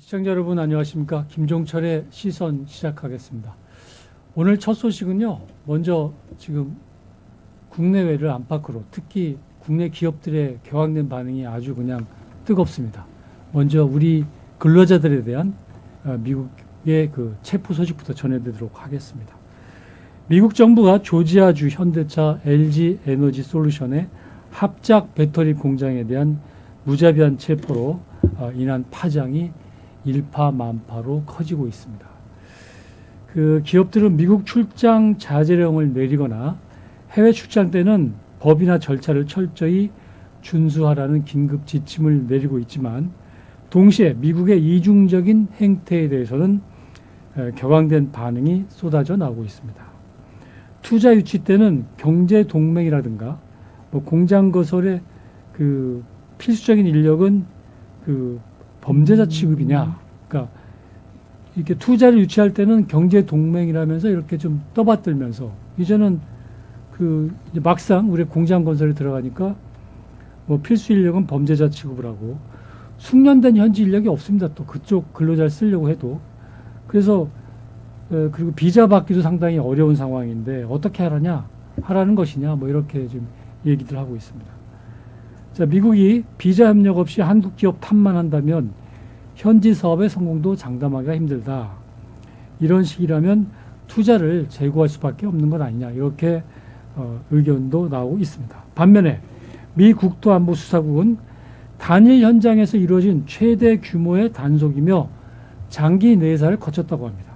시청자 여러분 안녕하십니까. 김종철의 시선 시작하겠습니다. 오늘 첫 소식은요. 먼저 지금 국내외를 안팎으로 특히 국내 기업들의 격앙된 반응이 아주 그냥 뜨겁습니다. 먼저 우리 근로자들에 대한 미국의 그 체포 소식부터 전해드리도록 하겠습니다. 미국 정부가 조지아주 현대차 LG 에너지 솔루션의 합작 배터리 공장에 대한 무자비한 체포로 인한 파장이 일파만파로 커지고 있습니다. 그 기업들은 미국 출장 자제령을 내리거나 해외 출장 때는 법이나 절차를 철저히 준수하라는 긴급 지침을 내리고 있지만 동시에 미국의 이중적인 행태에 대해서는 격앙된 반응이 쏟아져 나오고 있습니다. 투자 유치 때는 경제 동맹이라든가 공장 건설의 그 필수적인 인력은 그 범죄자 취급이냐, 그러니까 이렇게 투자를 유치할 때는 경제 동맹이라면서 이렇게 좀 떠받들면서 이제는 그 이제 막상 우리 공장 건설에 들어가니까 뭐 필수 인력은 범죄자 취급을 하고 숙련된 현지 인력이 없습니다. 또 그쪽 근로자를 쓰려고 해도 그래서 그리고 비자 받기도 상당히 어려운 상황인데 어떻게 하라는 것이냐, 뭐 이렇게 지금 얘기들 하고 있습니다. 자, 미국이 비자 협력 없이 한국 기업 탓만 한다면 현지 사업의 성공도 장담하기가 힘들다. 이런 식이라면 투자를 제고할 수밖에 없는 것 아니냐. 이렇게 의견도 나오고 있습니다. 반면에 미 국토안보수사국은 단일 현장에서 이루어진 최대 규모의 단속이며 장기 내사를 거쳤다고 합니다.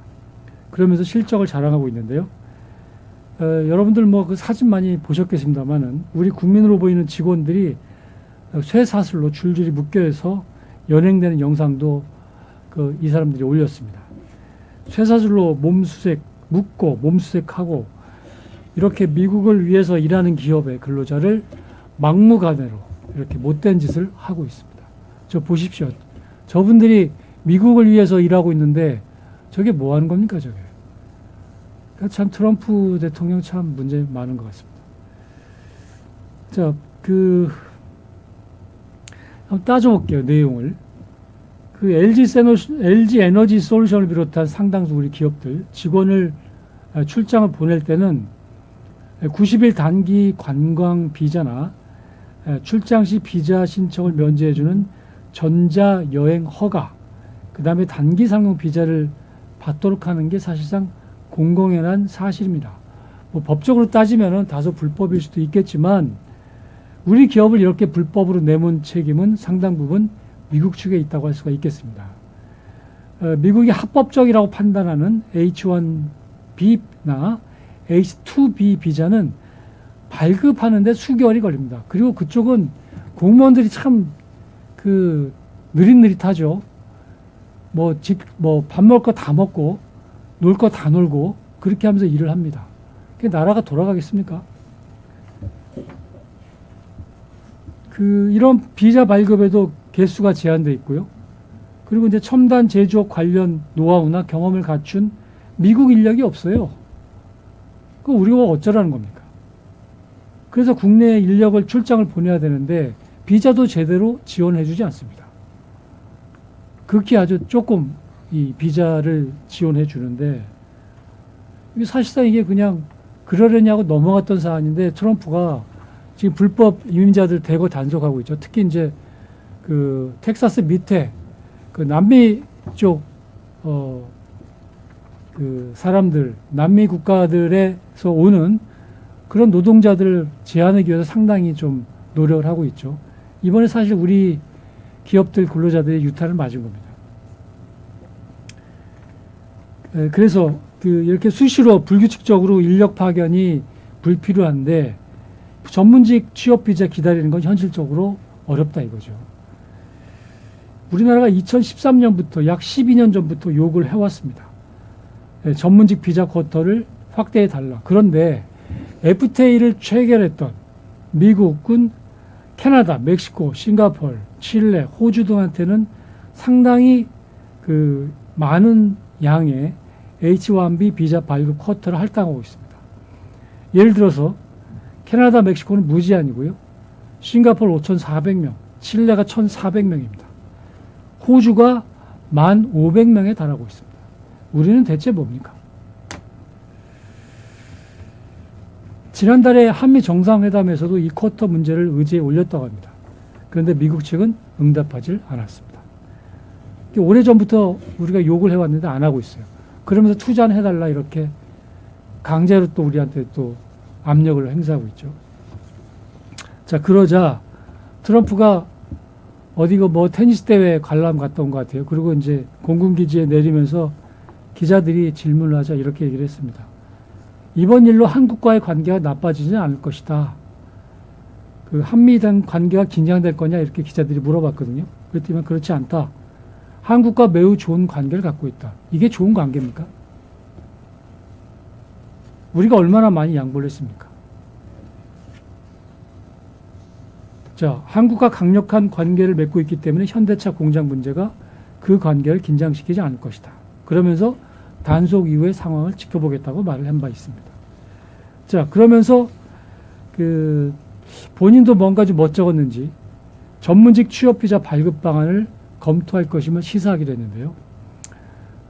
그러면서 실적을 자랑하고 있는데요. 여러분들 뭐 그 사진 많이 보셨겠습니다만은 우리 국민으로 보이는 직원들이 쇠사슬로 줄줄이 묶여서 연행되는 영상도 이 사람들이 올렸습니다. 쇠사슬로 묶고 몸수색하고 이렇게 미국을 위해서 일하는 기업의 근로자를 막무가내로 이렇게 못된 짓을 하고 있습니다. 저 보십시오. 저분들이 미국을 위해서 일하고 있는데 저게 뭐 하는 겁니까, 저게? 그러니까 참 트럼프 대통령 참 문제 많은 것 같습니다. 자, 한번 따져볼게요, 내용을. 그 LG 에너지 솔루션을 비롯한 상당수 우리 기업들, 직원을 출장을 보낼 때는 90일 단기 관광 비자나 출장 시 비자 신청을 면제해주는 전자 여행 허가, 그 다음에 단기 상용 비자를 받도록 하는 게 사실상 공공연한 사실입니다. 뭐 법적으로 따지면은 다소 불법일 수도 있겠지만 우리 기업을 이렇게 불법으로 내몬 책임은 상당 부분 미국 측에 있다고 할 수가 있겠습니다. 미국이 합법적이라고 판단하는 H1B나 H2B 비자는 발급하는데 수개월이 걸립니다. 그리고 그쪽은 공무원들이 참 느릿느릿하죠. 밥 먹을 거 다 먹고 놀 거 다 놀고 그렇게 하면서 일을 합니다. 그게 나라가 돌아가겠습니까? 이런 비자 발급에도 개수가 제한되어 있고요. 그리고 이제 첨단 제조업 관련 노하우나 경험을 갖춘 미국 인력이 없어요. 그럼 우리가 어쩌라는 겁니까? 그래서 국내 인력을 출장을 보내야 되는데 비자도 제대로 지원해주지 않습니다. 극히 아주 조금 이 비자를 지원해 주는데 사실상 이게 그냥 그러려냐고 넘어갔던 사안인데 트럼프가 지금 불법 이민자들 대거 단속하고 있죠. 특히 이제 텍사스 밑에 남미 쪽 사람들, 남미 국가들에서 오는 그런 노동자들을 제한하기 위해서 상당히 좀 노력을 하고 있죠. 이번에 사실 우리 기업들 근로자들이 유탄을 맞은 겁니다. 그래서 이렇게 수시로 불규칙적으로 인력 파견이 불필요한데 전문직 취업 비자 기다리는 건 현실적으로 어렵다 이거죠. 우리나라가 2013년부터 약 12년 전부터 요구를 해왔습니다. 전문직 비자 쿼터를 확대해 달라. 그런데 FTA를 체결했던 미국은 캐나다, 멕시코, 싱가포르, 칠레, 호주 등한테는 상당히 많은 양의 H1B 비자 발급 쿼터를 할당하고 있습니다. 예를 들어서 캐나다, 멕시코는 무제한이고요. 싱가포르 5,400명, 칠레가 1,400명입니다. 호주가 1,500명에 달하고 있습니다. 우리는 대체 뭡니까? 지난달에 한미 정상회담에서도 이 쿼터 문제를 의제에 올렸다고 합니다. 그런데 미국 측은 응답하지 않았습니다. 오래전부터 우리가 욕을 해왔는데 안 하고 있어요. 그러면서 투자는 해달라 이렇게 강제로 또 우리한테 또 압력을 행사하고 있죠. 자, 그러자 트럼프가 어디가 뭐 테니스 대회 관람 갔다 온 것 같아요. 그리고 이제 공군기지에 내리면서 기자들이 질문을 하자 이렇게 얘기를 했습니다. 이번 일로 한국과의 관계가 나빠지지는 않을 것이다. 그 한미 간 관계가 긴장될 거냐 이렇게 기자들이 물어봤거든요. 그랬더니 그렇지 않다. 한국과 매우 좋은 관계를 갖고 있다. 이게 좋은 관계입니까? 우리가 얼마나 많이 양보를 했습니까? 자, 한국과 강력한 관계를 맺고 있기 때문에 현대차 공장 문제가 그 관계를 긴장시키지 않을 것이다. 그러면서 단속 이후의 상황을 지켜보겠다고 말을 한 바 있습니다. 자, 그러면서 본인도 뭔가 좀 멋쩍었는지 전문직 취업 비자 발급 방안을 검토할 것임을 시사하기도 했는데요.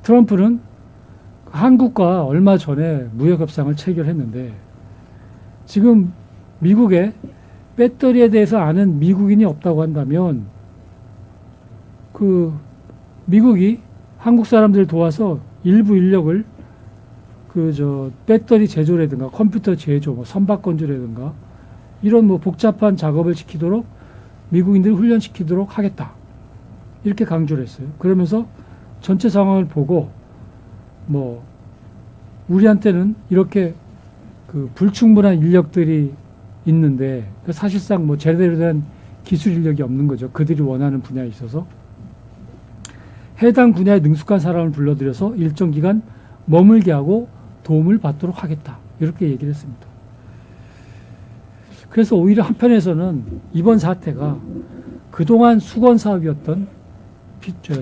트럼프는 한국과 얼마 전에 무역 협상을 체결했는데 지금 미국에 배터리에 대해서 아는 미국인이 없다고 한다면 미국이 한국 사람들을 도와서 일부 인력을 배터리 제조라든가 컴퓨터 제조, 뭐 선박 건조라든가 이런 뭐 복잡한 작업을 시키도록 미국인들을 훈련시키도록 하겠다. 이렇게 강조를 했어요. 그러면서 전체 상황을 보고 뭐 우리한테는 이렇게 불충분한 인력들이 있는데 사실상 뭐 제대로 된 기술 인력이 없는 거죠. 그들이 원하는 분야에 있어서 해당 분야에 능숙한 사람을 불러들여서 일정 기간 머물게 하고 도움을 받도록 하겠다. 이렇게 얘기를 했습니다. 그래서 오히려 한편에서는 이번 사태가 그동안 수건 사업이었던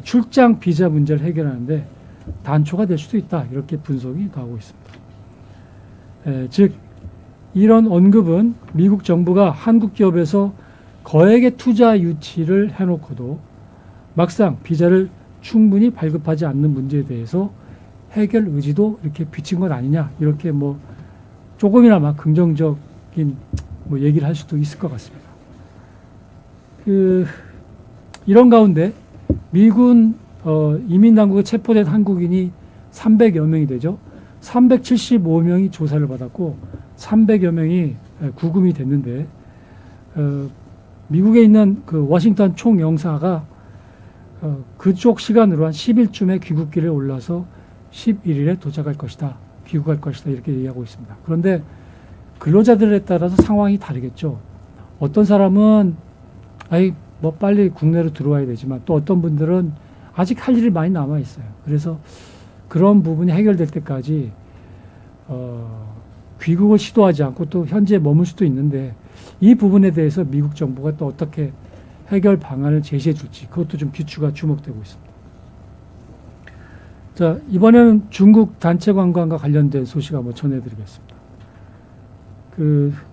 출장 비자 문제를 해결하는데 단초가 될 수도 있다. 이렇게 분석이 나오고 있습니다. 즉 이런 언급은 미국 정부가 한국 기업에서 거액의 투자 유치를 해놓고도 막상 비자를 충분히 발급하지 않는 문제에 대해서 해결 의지도 이렇게 비친 것 아니냐 이렇게 뭐 조금이나마 긍정적인 뭐 얘기를 할 수도 있을 것 같습니다. 이런 가운데 미군 이민당국에 체포된 한국인이 300여 명이 되죠. 375명이 조사를 받았고 300여 명이 구금이 됐는데 미국에 있는 워싱턴 총영사가 그쪽 시간으로 한 10일쯤에 귀국길에 올라서 11일에 도착할 것이다. 귀국할 것이다. 이렇게 얘기하고 있습니다. 그런데 근로자들에 따라서 상황이 다르겠죠. 어떤 사람은 뭐 빨리 국내로 들어와야 되지만 또 어떤 분들은 아직 할 일이 많이 남아 있어요. 그래서 그런 부분이 해결될 때까지 귀국을 시도하지 않고 또 현지에 머물 수도 있는데 이 부분에 대해서 미국 정부가 또 어떻게 해결 방안을 제시해 줄지 그것도 좀 귀추가 주목되고 있습니다. 자, 이번에는 중국 단체 관광과 관련된 소식 한번 전해드리겠습니다.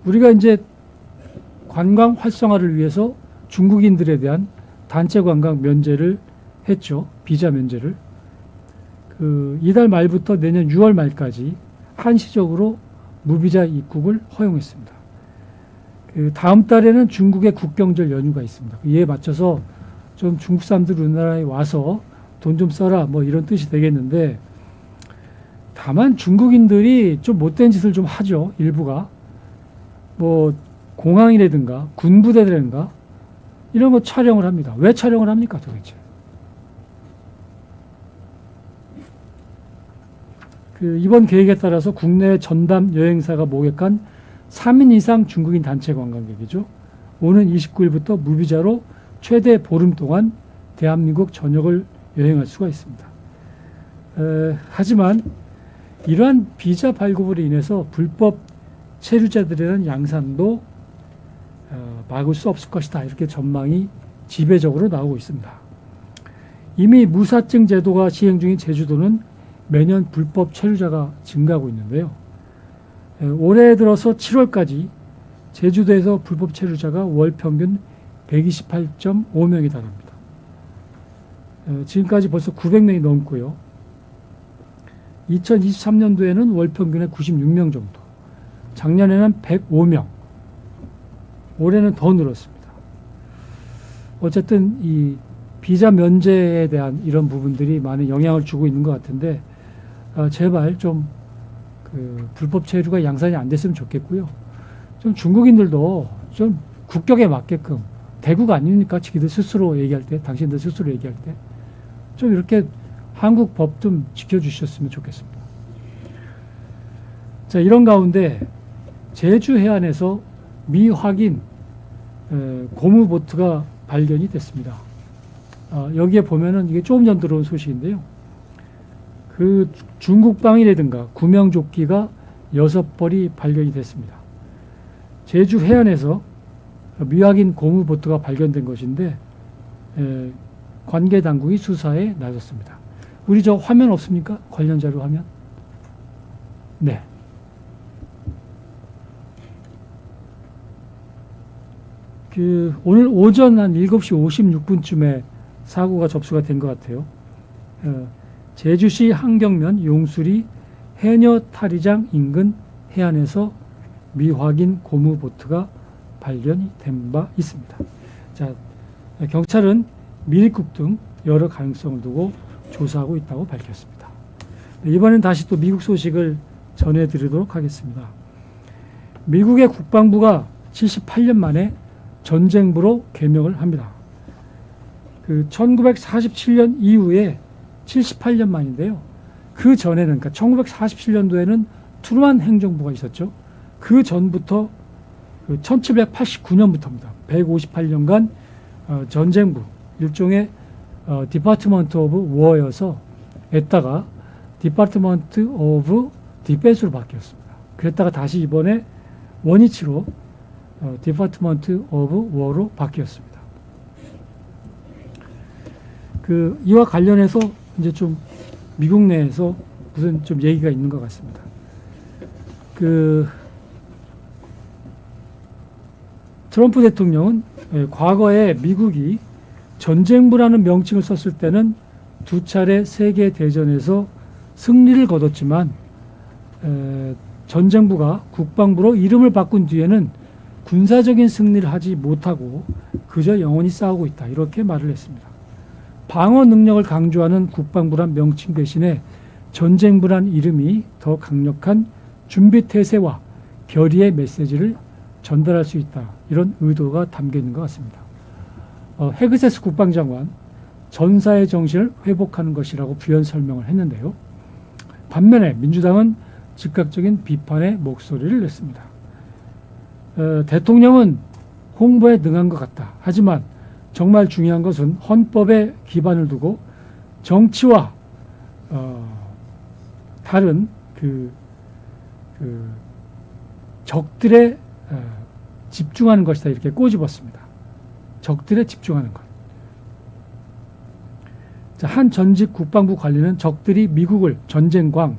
우리가 이제 관광 활성화를 위해서 중국인들에 대한 단체 관광 면제를 했죠. 비자 면제를. 이달 말부터 내년 6월 말까지 한시적으로 무비자 입국을 허용했습니다. 다음 달에는 중국의 국경절 연휴가 있습니다. 이에 맞춰서 좀 중국 사람들 우리나라에 와서 돈 좀 써라 뭐 이런 뜻이 되겠는데 다만 중국인들이 좀 못된 짓을 좀 하죠. 일부가. 뭐 공항이라든가 군부대라든가 이런 거 촬영을 합니다. 왜 촬영을 합니까 도대체? 이번 계획에 따라서 국내 전담 여행사가 모객한 3인 이상 중국인 단체 관광객이죠. 오는 29일부터 무비자로 최대 보름 동안 대한민국 전역을 여행할 수가 있습니다. 하지만 이러한 비자 발급으로 인해서 불법 체류자들에 대한 양산도 막을 수 없을 것이다. 이렇게 전망이 지배적으로 나오고 있습니다. 이미 무사증 제도가 시행 중인 제주도는 매년 불법 체류자가 증가하고 있는데요. 올해 들어서 7월까지 제주도에서 불법 체류자가 월 평균 128.5명에 달합니다. 지금까지 벌써 900명이 넘고요. 2023년도에는 월 평균에 96명 정도. 작년에는 105명. 올해는 더 늘었습니다. 어쨌든 이 비자 면제에 대한 이런 부분들이 많은 영향을 주고 있는 것 같은데 제발 좀 그 불법 체류가 양산이 안 됐으면 좋겠고요. 좀 중국인들도 좀 국격에 맞게끔 대국 아닙니까? 자기들 스스로 얘기할 때, 당신들 스스로 얘기할 때 좀 이렇게 한국 법 좀 지켜주셨으면 좋겠습니다. 자, 이런 가운데 제주 해안에서 미확인 고무보트가 발견이 됐습니다. 여기에 보면은 이게 조금 전 들어온 소식인데요. 그 중국방이라든가 구명조끼가 6벌이 발견이 됐습니다. 제주 해안에서 미확인 고무보트가 발견된 것인데 관계 당국이 수사에 나섰습니다. 우리 저 화면 없습니까? 관련 자료 화면? 네. 오늘 오전 한 7시 56분쯤에 사고가 접수가 된 것 같아요. 제주시 한경면 용수리 해녀 탈의장 인근 해안에서 미확인 고무보트가 발견이 된 바 있습니다. 자, 경찰은 밀입국 등 여러 가능성을 두고 조사하고 있다고 밝혔습니다. 이번엔 다시 또 미국 소식을 전해드리도록 하겠습니다. 미국의 국방부가 78년 만에 전쟁부로 개명을 합니다. 그 1947년 이후에 78년 만인데요. 그 전에는, 그러니까 1947년도에는 트루만 행정부가 있었죠. 그 전부터 1789년부터입니다. 158년간 전쟁부, 일종의 디파트먼트 오브 워여서 했다가 디파트먼트 오브 디펜스로 바뀌었습니다. 그랬다가 다시 이번에 원위치로 디파트먼트 오브 워로 바뀌었습니다. 이와 관련해서 이제 좀 미국 내에서 무슨 좀 얘기가 있는 것 같습니다. 트럼프 대통령은 과거에 미국이 전쟁부라는 명칭을 썼을 때는 두 차례 세계 대전에서 승리를 거뒀지만 전쟁부가 국방부로 이름을 바꾼 뒤에는 군사적인 승리를 하지 못하고 그저 영원히 싸우고 있다. 이렇게 말을 했습니다. 방어 능력을 강조하는 국방부란 명칭 대신에 전쟁부란 이름이 더 강력한 준비태세와 결의의 메시지를 전달할 수 있다. 이런 의도가 담겨 있는 것 같습니다. 헤그세스 국방장관 전사의 정신을 회복하는 것이라고 부연 설명을 했는데요. 반면에 민주당은 즉각적인 비판의 목소리를 냈습니다. 대통령은 홍보에 능한 것 같다. 하지만 정말 중요한 것은 헌법에 기반을 두고 정치와 다른 적들에 집중하는 것이다. 이렇게 꼬집었습니다. 적들에 집중하는 것. 자, 한 전직 국방부 관리는 적들이 미국을 전쟁광,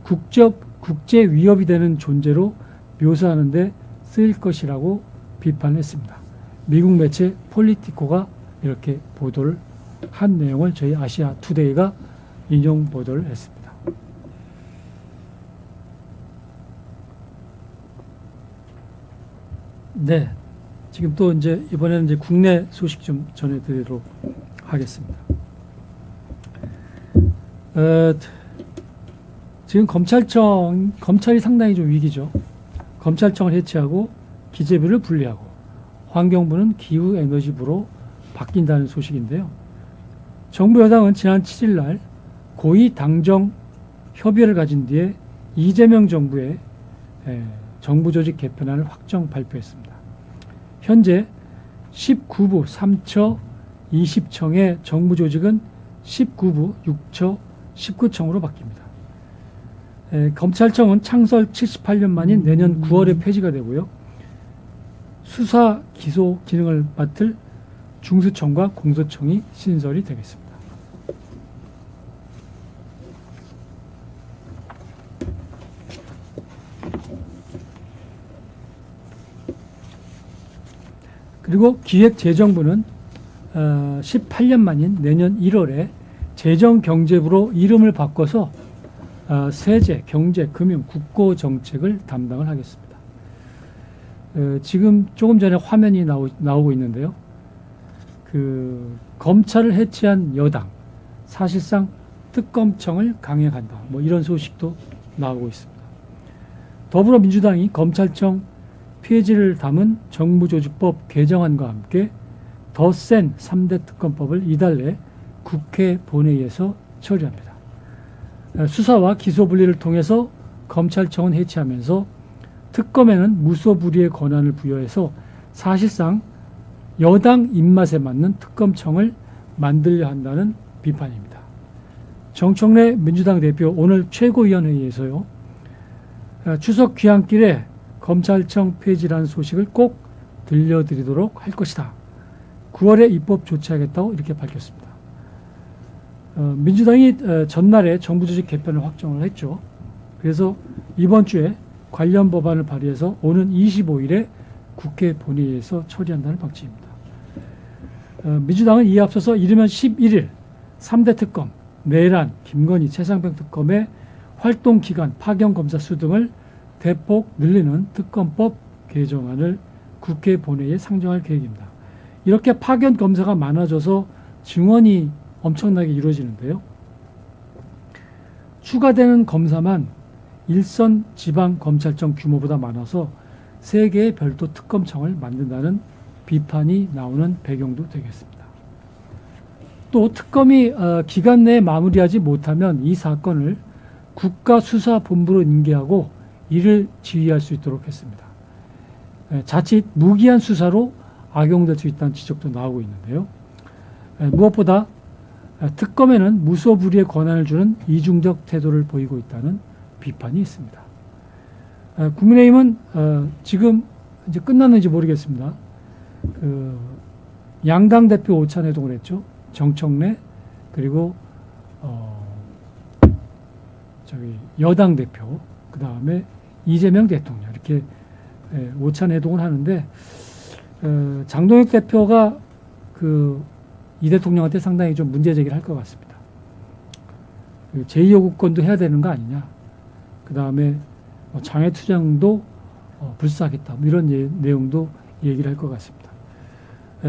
국제 위협이 되는 존재로 묘사하는 데 쓰일 것이라고 비판했습니다. 미국 매체 폴리티코가 이렇게 보도를 한 내용을 저희 아시아 투데이가 인용 보도를 했습니다. 네. 지금 또 이번에는 국내 소식 좀 전해드리도록 하겠습니다. 지금 검찰이 상당히 좀 위기죠. 검찰청을 해체하고 기재부를 분리하고 환경부는 기후에너지부로 바뀐다는 소식인데요. 정부 여당은 지난 7일 날 고위 당정 협의를 가진 뒤에 이재명 정부의 정부 조직 개편안을 확정 발표했습니다. 현재 19부 3처 20청의 정부 조직은 19부 6처 19청으로 바뀝니다. 검찰청은 창설 78년 만인 내년 9월에 폐지가 되고요. 수사 기소 기능을 맡을 중수청과 공소청이 신설이 되겠습니다. 그리고 기획재정부는 18년 만인 내년 1월에 재정경제부로 이름을 바꿔서 세제, 경제, 금융, 국고 정책을 담당을 하겠습니다. 지금 조금 전에 화면이 나오고 있는데요. 검찰을 해체한 여당, 사실상 특검청을 강행한다. 뭐 이런 소식도 나오고 있습니다. 더불어민주당이 검찰청 폐지를 담은 정부조직법 개정안과 함께 더 센 3대 특검법을 이달 내 국회 본회의에서 처리합니다. 수사와 기소 분리를 통해서 검찰청은 해체하면서 특검에는 무소불위의 권한을 부여해서 사실상 여당 입맛에 맞는 특검청을 만들려 한다는 비판입니다. 정청래 민주당 대표 오늘 최고위원회의에서요. 추석 귀향길에 검찰청 폐지라는 소식을 꼭 들려드리도록 할 것이다. 9월에 입법 조치하겠다고 이렇게 밝혔습니다. 민주당이 전날에 정부조직 개편을 확정을 했죠. 그래서 이번 주에 관련 법안을 발의해서 오는 25일에 국회 본회의에서 처리한다는 방침입니다. 민주당은 이에 앞서서 이르면 11일 3대 특검, 내란, 김건희, 최상병 특검의 활동 기간, 파견 검사 수 등을 대폭 늘리는 특검법 개정안을 국회 본회의에 상정할 계획입니다. 이렇게 파견 검사가 많아져서 증언이 엄청나게 이루어지는데요. 추가되는 검사만 일선 지방검찰청 규모보다 많아서 3개의 별도 특검청을 만든다는 비판이 나오는 배경도 되겠습니다. 또 특검이 기간 내에 마무리하지 못하면 이 사건을 국가수사본부로 인계하고 이를 지휘할 수 있도록 했습니다. 자칫 무기한 수사로 악용될 수 있다는 지적도 나오고 있는데요. 무엇보다 특검에는 무소불위의 권한을 주는 이중적 태도를 보이고 있다는 비판이 있습니다. 국민의힘은 지금 이제 끝났는지 모르겠습니다. 양당 대표 오찬회동을 했죠. 정청래 그리고 여당 대표 그 다음에 이재명 대통령 이렇게 오찬회동을 하는데 장동혁 대표가 이 대통령한테 상당히 좀 문제 제기를 할 것 같습니다. 제2요구권도 해야 되는 거 아니냐. 그 다음에 장외투쟁도 불사하겠다. 뭐 이런 내용도 얘기를 할 것 같습니다.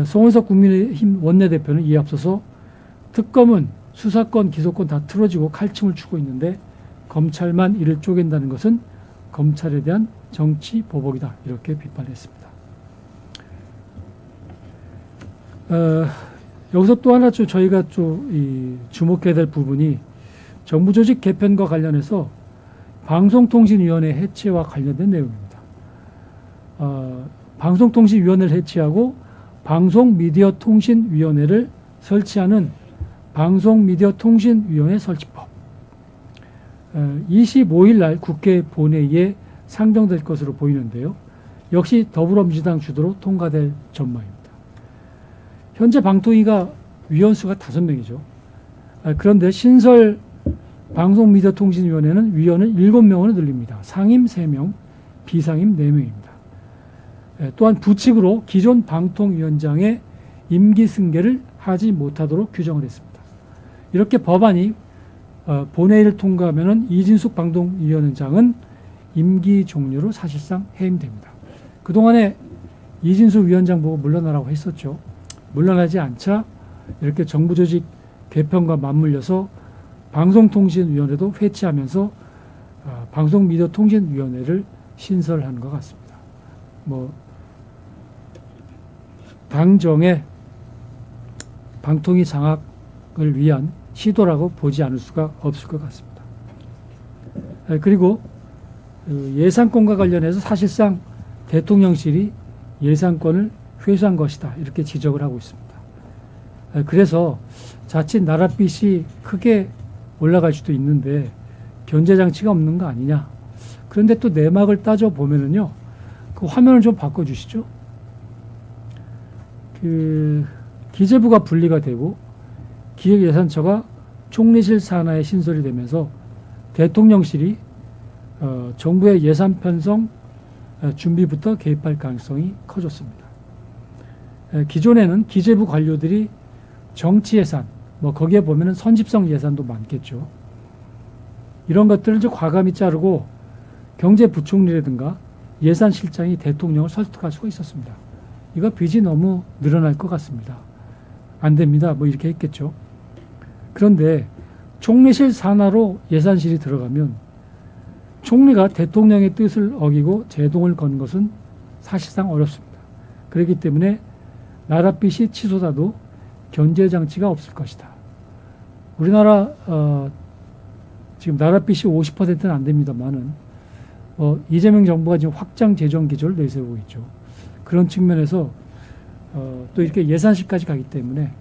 송원석 국민의힘 원내대표는 이에 앞서서 특검은 수사권, 기소권 다 틀어지고 칼침을 추고 있는데 검찰만 이를 쪼갠다는 것은 검찰에 대한 정치 보복이다. 이렇게 비판했습니다. 여기서 또 하나 저희가 주목해야 될 부분이 정부조직 개편과 관련해서 방송통신위원회 해체와 관련된 내용입니다. 방송통신위원회를 해체하고 방송미디어통신위원회를 설치하는 방송미디어통신위원회 설치법 25일 날 국회 본회의에 상정될 것으로 보이는데요. 역시 더불어민주당 주도로 통과될 전망입니다. 현재 방통위가 위원수가 5명이죠. 그런데 신설 방송미디어통신위원회는 위원을 7명으로 늘립니다. 상임 3명, 비상임 4명입니다. 또한 부칙으로 기존 방통위원장의 임기 승계를 하지 못하도록 규정을 했습니다. 이렇게 법안이 본회의를 통과하면 이진숙 방통위원장은 임기 종료로 사실상 해임됩니다. 그동안에 이진숙 위원장 보고 물러나라고 했었죠. 물러나지 않자 이렇게 정부조직 개편과 맞물려서 방송통신위원회도 회치하면서 방송미디어통신위원회를 신설한 것 같습니다. 당정의 방통위 장악을 위한 시도라고 보지 않을 수가 없을 것 같습니다. 그리고 예산권과 관련해서 사실상 대통령실이 예산권을 회수한 것이다. 이렇게 지적을 하고 있습니다. 그래서 자칫 나랏빛이 크게 올라갈 수도 있는데 견제장치가 없는 거 아니냐. 그런데 또 내막을 따져보면은요. 그 화면을 좀 바꿔주시죠. 기재부가 분리가 되고 기획예산처가 총리실 산하에 신설이 되면서 대통령실이 정부의 예산 편성 준비부터 개입할 가능성이 커졌습니다. 기존에는 기재부 관료들이 정치 예산, 뭐 거기에 보면은 선집성 예산도 많겠죠. 이런 것들을 이제 과감히 자르고 경제부총리라든가 예산실장이 대통령을 설득할 수가 있었습니다. 이거 빚이 너무 늘어날 것 같습니다. 안 됩니다. 뭐 이렇게 했겠죠. 그런데 총리실 산하로 예산실이 들어가면 총리가 대통령의 뜻을 어기고 제동을 건 것은 사실상 어렵습니다. 그렇기 때문에 나랏빚이 치솟아도 견제장치가 없을 것이다. 우리나라 지금 나랏빚이 50%는 안 됩니다만은 이재명 정부가 지금 확장 재정 기조를 내세우고 있죠. 그런 측면에서 또 이렇게 예산실까지 가기 때문에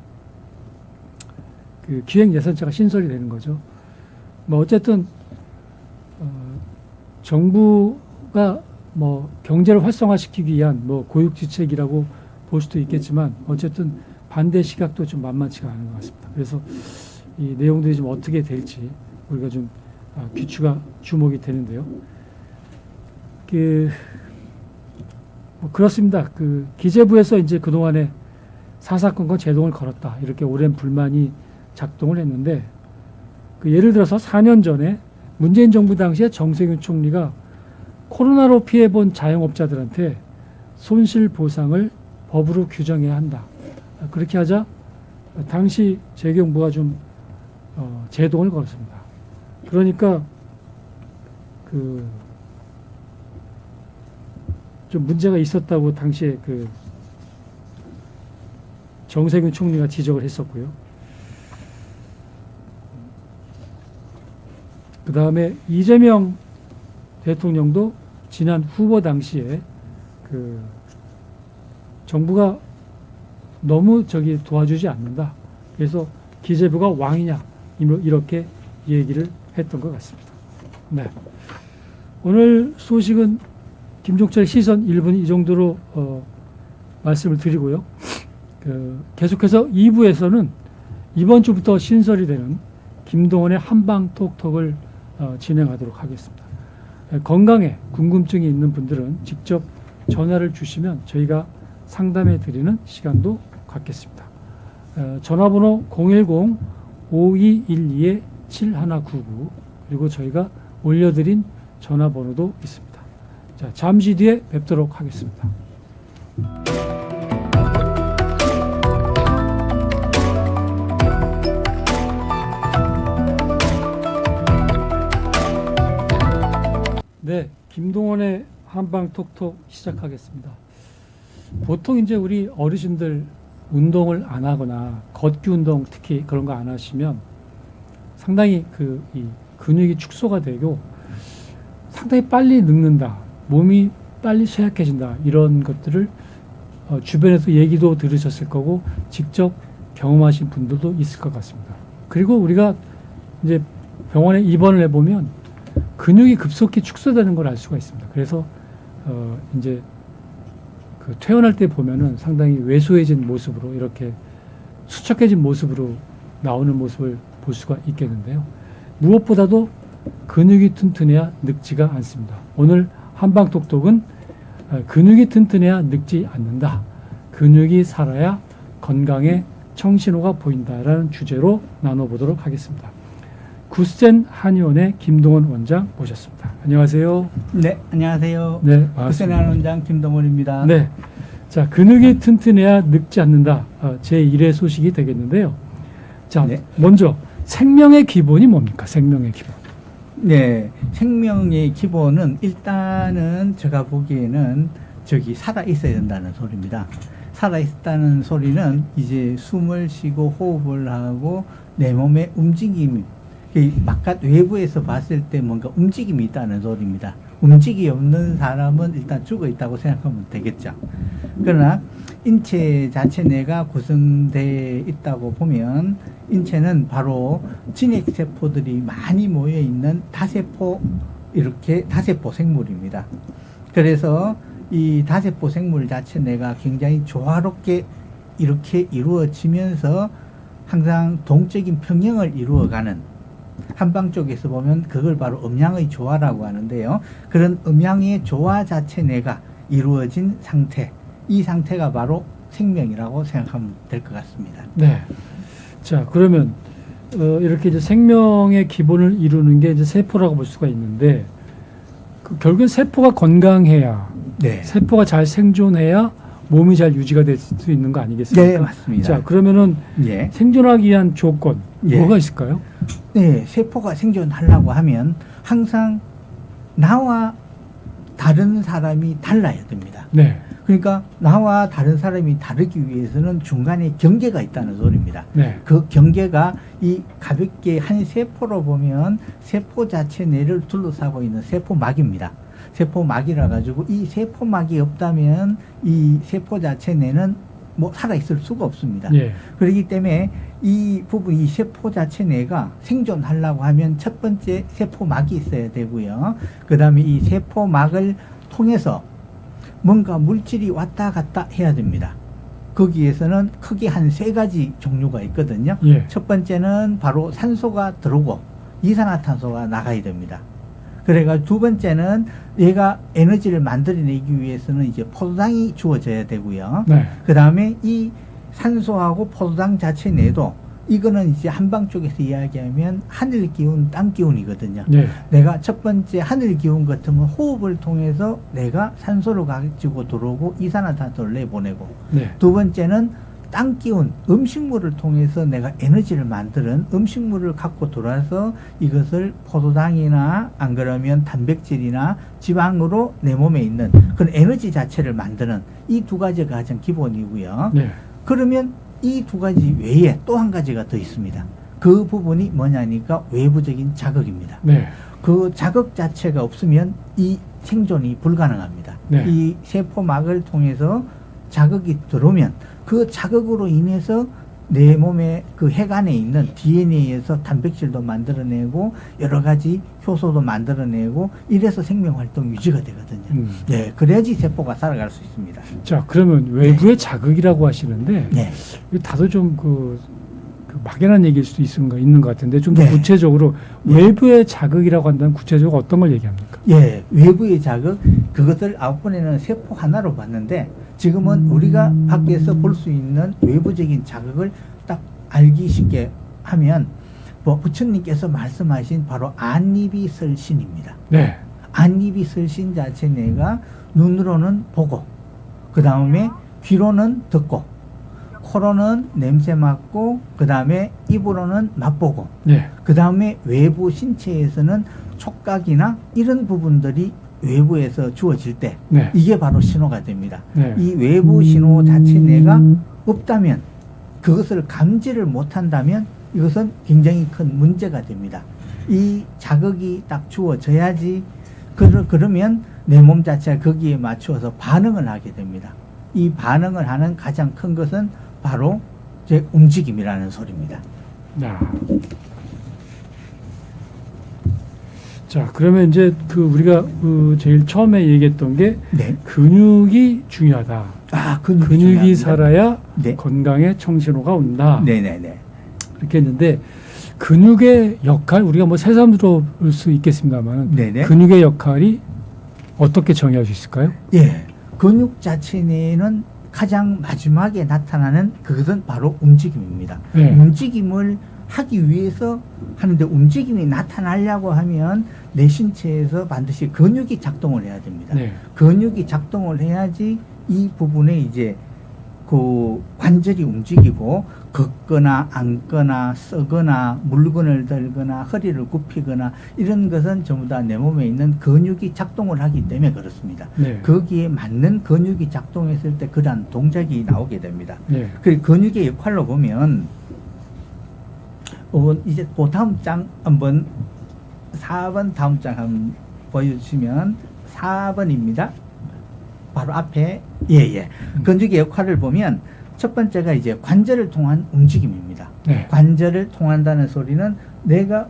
그 기획 예산처가 신설이 되는 거죠. 뭐 어쨌든 정부가 뭐 경제를 활성화시키기 위한 뭐 고육지책이라고 볼 수도 있겠지만 어쨌든 반대 시각도 좀 만만치가 않은 것 같습니다. 그래서 이 내용들이 좀 어떻게 될지 우리가 좀 귀추가 주목이 되는데요. 뭐 그렇습니다. 그 기재부에서 이제 그동안에 사사건건 제동을 걸었다. 이렇게 오랜 불만이 작동을 했는데 그 예를 들어서 4년 전에 문재인 정부 당시에 정세균 총리가 코로나로 피해본 자영업자들한테 손실 보상을 법으로 규정해야 한다. 그렇게 하자 당시 재경부가 좀 제동을 걸었습니다. 그러니까 좀 문제가 있었다고 당시에 그 정세균 총리가 지적을 했었고요. 그 다음에 이재명 대통령도 지난 후보 당시에 그 정부가 너무 도와주지 않는다. 그래서 기재부가 왕이냐 이렇게 얘기를 했던 것 같습니다. 네. 오늘 소식은 김종철 시선 1분 이 정도로 말씀을 드리고요. 계속해서 2부에서는 이번 주부터 신설이 되는 김동원의 한방톡톡을 진행하도록 하겠습니다. 건강에 궁금증이 있는 분들은 직접 전화를 주시면 저희가 상담해 드리는 시간도 갖겠습니다. 전화번호 010-5212-7199 그리고 저희가 올려드린 전화번호도 있습니다. 자, 잠시 뒤에 뵙도록 하겠습니다. 네, 김동원의 한방톡톡 시작하겠습니다. 보통 이제 우리 어르신들 운동을 안 하거나 걷기 운동 특히 그런 거 안 하시면 상당히 이 근육이 축소가 되고 상당히 빨리 늙는다, 몸이 빨리 쇠약해진다 이런 것들을 주변에서 얘기도 들으셨을 거고 직접 경험하신 분들도 있을 것 같습니다. 그리고 우리가 이제 병원에 입원을 해보면 근육이 급속히 축소되는 걸 알 수가 있습니다. 그래서 이제 그 퇴원할 때 보면은 상당히 왜소해진 모습으로 이렇게 수척해진 모습으로 나오는 모습을 볼 수가 있겠는데요. 무엇보다도 근육이 튼튼해야 늙지가 않습니다. 오늘 한방톡톡은 근육이 튼튼해야 늙지 않는다. 근육이 살아야 건강에 청신호가 보인다라는 주제로 나눠보도록 하겠습니다. 구센 한의원의 김동원 원장 모셨습니다. 안녕하세요. 네, 안녕하세요. 네, 반갑습니다. 구센 한의원장 김동원입니다. 네, 자 근육이 튼튼해야 늙지 않는다. 제 1회 소식이 되겠는데요. 자, 네. 먼저 생명의 기본이 뭡니까? 생명의 기본. 네, 생명의 기본은 일단은 제가 보기에는 살아 있어야 된다는 소리입니다. 살아 있다는 소리는 이제 숨을 쉬고 호흡을 하고 내 몸의 움직임이 바깥 외부에서 봤을 때 뭔가 움직임이 있다는 소리입니다. 움직임이 없는 사람은 일단 죽어 있다고 생각하면 되겠죠. 그러나 인체 자체 내가 구성되어 있다고 보면 인체는 바로 진핵세포들이 많이 모여 있는 다세포 생물입니다. 그래서 이 다세포 생물 자체 내가 굉장히 조화롭게 이렇게 이루어지면서 항상 동적인 평형을 이루어가는 한방 쪽에서 보면 그걸 바로 음양의 조화라고 하는데요. 그런 음양의 조화 자체 내가 이루어진 상태, 이 상태가 바로 생명이라고 생각하면 될 것 같습니다. 네. 자, 그러면 이렇게 이제 생명의 기본을 이루는 게 이제 세포라고 볼 수가 있는데 결국엔 세포가 건강해야 네. 세포가 잘 생존해야 몸이 잘 유지가 될 수 있는 거 아니겠습니까? 네, 맞습니다. 자, 그러면은 예. 생존하기 위한 조건 예. 뭐가 있을까요? 네, 세포가 생존하려고 하면 항상 나와 다른 사람이 달라야 됩니다. 네. 그러니까 나와 다른 사람이 다르기 위해서는 중간에 경계가 있다는 소리입니다. 네. 그 경계가 이 가볍게 한 세포로 보면 세포 자체 내를 둘러싸고 있는 세포막입니다. 세포막이라 가지고 이 세포막이 없다면 이 세포 자체 내는 뭐 살아있을 수가 없습니다. 예. 그렇기 때문에 이 부분, 이 세포 자체 내가 생존하려고 하면 첫 번째 세포막이 있어야 되고요. 그 다음에 이 세포막을 통해서 뭔가 물질이 왔다 갔다 해야 됩니다. 거기에서는 크게 한 3가지 종류가 있거든요. 예. 첫 번째는 바로 산소가 들어오고 이산화탄소가 나가야 됩니다. 그래가 두 번째는 얘가 에너지를 만들어내기 위해서는 이제 포도당이 주어져야 되고요. 네. 그 다음에 이 산소하고 포도당 자체 내도 이거는 이제 한방 쪽에서 이야기하면 하늘 기운, 땅 기운이거든요. 네. 내가 첫 번째 하늘 기운 같으면 호흡을 통해서 내가 산소를 가지고 들어오고 이산화탄소를 내보내고 네. 두 번째는 땅 기운, 음식물을 통해서 내가 에너지를 만드는 음식물을 갖고 돌아서 이것을 포도당이나 안 그러면 단백질이나 지방으로 내 몸에 있는 그런 에너지 자체를 만드는 이 2가지가 가장 기본이고요. 네. 그러면 이 2가지 외에 또 한 가지가 더 있습니다. 그 부분이 뭐냐니까 외부적인 자극입니다. 네. 그 자극 자체가 없으면 이 생존이 불가능합니다. 네. 이 세포막을 통해서 자극이 들어오면 그 자극으로 인해서 내 몸에 그 핵안에 있는 DNA에서 단백질도 만들어내고 여러 가지 효소도 만들어내고 이래서 생명 활동 유지가 되거든요. 네, 그래야지 세포가 살아갈 수 있습니다. 자, 그러면 외부의 자극이라고 하시는데 네. 이거 다소 좀 그 막연한 얘기일 수도 있는 것 같은데 좀 더 네. 구체적으로 네. 외부의 자극이라고 한다면 구체적으로 어떤 걸 얘기합니까? 예, 외부의 자극 그것을 9번에는 세포 하나로 봤는데 지금은 우리가 밖에서 볼 수 있는 외부적인 자극을 딱 알기 쉽게 하면 뭐 부처님께서 말씀하신 바로 안입이설신입니다. 네. 안입이설신 자체 내가 눈으로는 보고 그 다음에 귀로는 듣고 코로는 냄새 맡고 그 다음에 입으로는 맛보고 네. 그 다음에 외부 신체에서는 촉각이나 이런 부분들이 외부에서 주어질 때 네. 이게 바로 신호가 됩니다. 네. 이 외부 신호 자체 내가 없다면 그것을 감지를 못한다면 이것은 굉장히 큰 문제가 됩니다. 이 자극이 딱 주어져야지 그러면 내 몸 자체가 거기에 맞추어서 반응을 하게 됩니다. 이 반응을 하는 가장 큰 것은 바로 제 움직임이라는 소리입니다. 자, 그러면 이제 우리가 제일 처음에 얘기했던 게 네. 근육이 중요하다. 근육이 중요합니다. 살아야 네. 건강에 청신호가 온다. 네네네. 그렇게 했는데 근육의 역할 우리가 뭐 새삼 들어볼 수 있겠습니다만 네네. 근육의 역할이 어떻게 정의할 수 있을까요? 예. 근육 자체 내에는 가장 마지막에 나타나는 그것은 바로 움직임입니다. 네. 움직임을 하기 위해서 하는데 움직임이 나타나려고 하면 내 신체에서 반드시 근육이 작동을 해야 됩니다. 네. 근육이 작동을 해야지 이 부분에 이제 그 관절이 움직이고 걷거나 앉거나 서거나 물건을 들거나 허리를 굽히거나 이런 것은 전부 다 내 몸에 있는 근육이 작동을 하기 때문에 그렇습니다. 네. 거기에 맞는 근육이 작동했을 때 그러한 동작이 나오게 됩니다. 네. 그 근육의 역할로 보면 이제 그 다음 장 한번 4번 다음 장 한번 보여주시면 4번입니다. 바로 앞에 예예 근육의 역할을 보면 첫 번째가 이제 관절을 통한 움직임입니다. 네. 관절을 통한다는 소리는 내가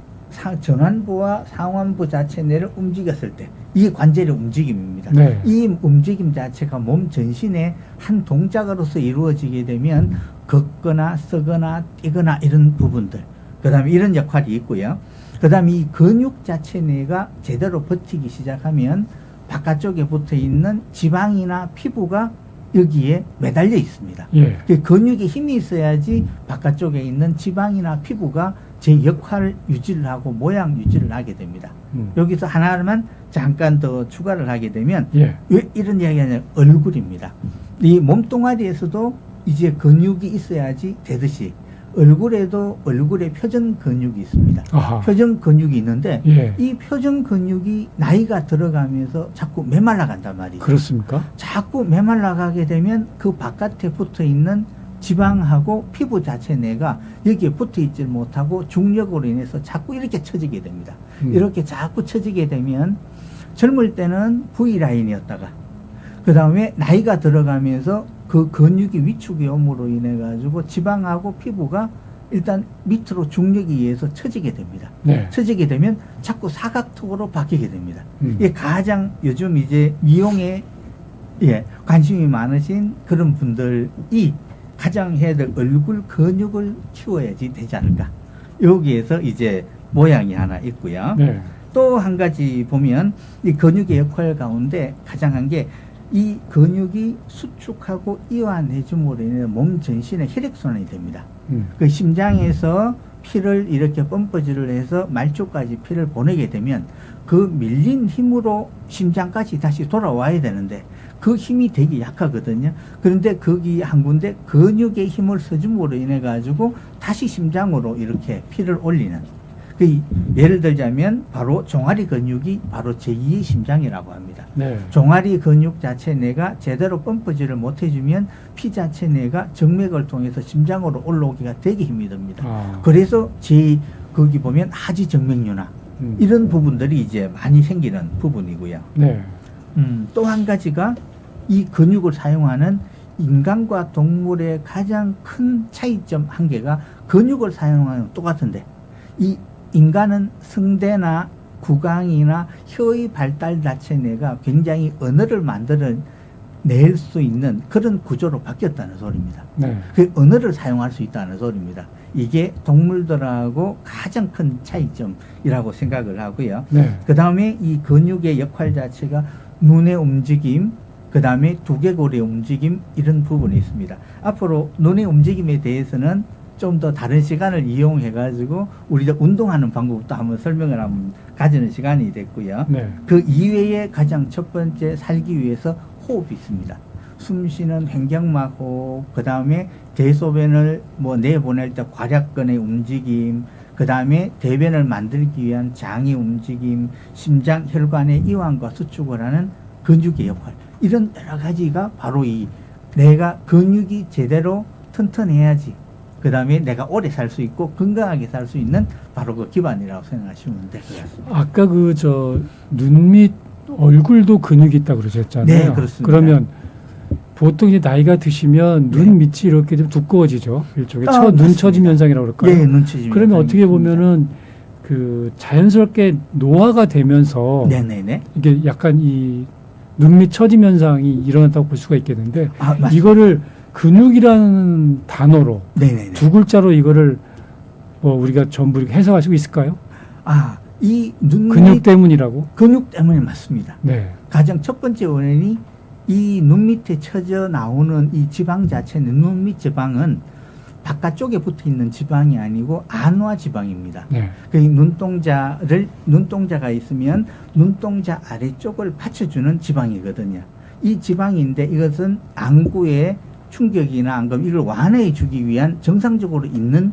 전완부와 상완부 자체 내를 움직였을 때 이게 관절의 움직임입니다. 네. 이 움직임 자체가 몸 전신의 한 동작으로서 이루어지게 되면 걷거나 서거나 뛰거나 이런 부분들 그 다음에 이런 역할이 있고요. 그 다음에 이 근육 자체 내가 제대로 버티기 시작하면 바깥쪽에 붙어 있는 지방이나 피부가 여기에 매달려 있습니다. 예. 그 근육에 힘이 있어야지 바깥쪽에 있는 지방이나 피부가 제 역할 유지를 하고 모양 유지를 하게 됩니다. 여기서 하나만 잠깐 더 추가를 하게 되면 예. 왜 이런 이야기가 아니라 얼굴입니다. 이 몸뚱아리에서도 이제 근육이 있어야지 되듯이 얼굴에도 얼굴에 표정 근육이 있습니다. 아하. 표정 근육이 있는데 예. 이 표정 근육이 나이가 들어가면서 자꾸 메말라 간단 말이죠. 그렇습니까? 자꾸 메말라 가게 되면 그 바깥에 붙어 있는 지방하고 피부 자체 내가 여기에 붙어 있지 못하고 중력으로 인해서 자꾸 이렇게 처지게 됩니다. 이렇게 자꾸 처지게 되면 젊을 때는 V라인이었다가 그 다음에 나이가 들어가면서 그 근육이 위축이 옴으로 인해 가지고 지방하고 피부가 일단 밑으로 중력에 의해서 처지게 됩니다. 네. 처지게 되면 자꾸 사각턱으로 바뀌게 됩니다. 이게 가장 요즘 이제 미용에 관심이 많으신 그런 분들이 가장 해야 될 얼굴 근육을 키워야지 되지 않을까. 여기에서 이제 모양이 하나 있고요. 네. 또 한 가지 보면 이 근육의 역할 가운데 가장 한 게 이 근육이 수축하고 이완해줌으로 인해 몸 전신에 혈액순환이 됩니다. 그 심장에서 피를 이렇게 펌프질을 해서 말초까지 피를 보내게 되면 그 밀린 힘으로 심장까지 다시 돌아와야 되는데 그 힘이 되게 약하거든요. 그런데 거기 한 군데 근육의 힘을 써줌으로 인해 가지고 다시 심장으로 이렇게 피를 올리는 그 예를 들자면 바로 종아리 근육이 바로 제2의 심장이라고 합니다. 네. 종아리 근육 자체 내가 제대로 펌프질을 못 해주면 피 자체 내가 정맥을 통해서 심장으로 올라오기가 되게 힘이 듭니다. 그래서 거기 보면 하지 정맥류나 이런 부분들이 이제 많이 생기는 부분이고요. 네. 또 한 가지가 이 근육을 사용하는 인간과 동물의 가장 큰 차이점 한 개가 근육을 사용하는 똑같은데 이 인간은 성대나 구강이나 혀의 발달 자체 내가 굉장히 언어를 만들어낼 수 있는 그런 구조로 바뀌었다는 소리입니다. 네. 그 언어를 사용할 수 있다는 소리입니다. 이게 동물들하고 가장 큰 차이점이라고 생각을 하고요. 네. 그 다음에 이 근육의 역할 자체가 눈의 움직임, 그 다음에 두개골의 움직임 이런 부분이 있습니다. 앞으로 눈의 움직임에 대해서는 좀 더 다른 시간을 이용해 가지고 우리가 운동하는 방법도 한번 설명을 한번 가지는 시간이 됐고요. 네. 그 이외에 가장 첫 번째 살기 위해서 호흡이 있습니다. 숨 쉬는 횡격막 호흡, 그 다음에 대소변을 내보낼 때 괄약근의 움직임, 그 다음에 대변을 만들기 위한 장의 움직임, 심장 혈관의 이완과 수축을 하는 근육의 역할, 이런 여러 가지가 바로 이 내가 근육이 제대로 튼튼해야지 그 다음에 내가 오래 살 수 있고 건강하게 살 수 있는 바로 그 기반이라고 생각하시면 될 것 같습니다. 아까 눈 밑 얼굴도 근육이 있다고 그러셨잖아요. 네, 그렇습니다. 그러면 보통 이제 나이가 드시면 눈 밑이 이렇게 좀 두꺼워지죠. 일종의 눈처짐 현상이라고 그럴까요? 네, 눈처짐. 그러면 어떻게 보면은 그 자연스럽게 노화가 되면서 네네네. 이게 약간 이 눈 밑 처짐 현상이 일어났다고 볼 수가 있겠는데 이거를 근육이라는 단어로 네네네. 두 글자로 이거를 우리가 전부 이렇게 해석할 수 있을까요? 이 눈 근육 때문이라고? 근육 때문에 맞습니다. 네. 가장 첫 번째 원인이 이 눈 밑에 처져 나오는 이 지방 자체는 눈 밑 지방은 바깥쪽에 붙어 있는 지방이 아니고 안화 지방입니다. 네. 그 눈동자가 있으면 눈동자 아래쪽을 받쳐주는 지방이거든요. 이 지방인데 이것은 안구의 충격이나 안금 이걸 완화해 주기 위한 정상적으로 있는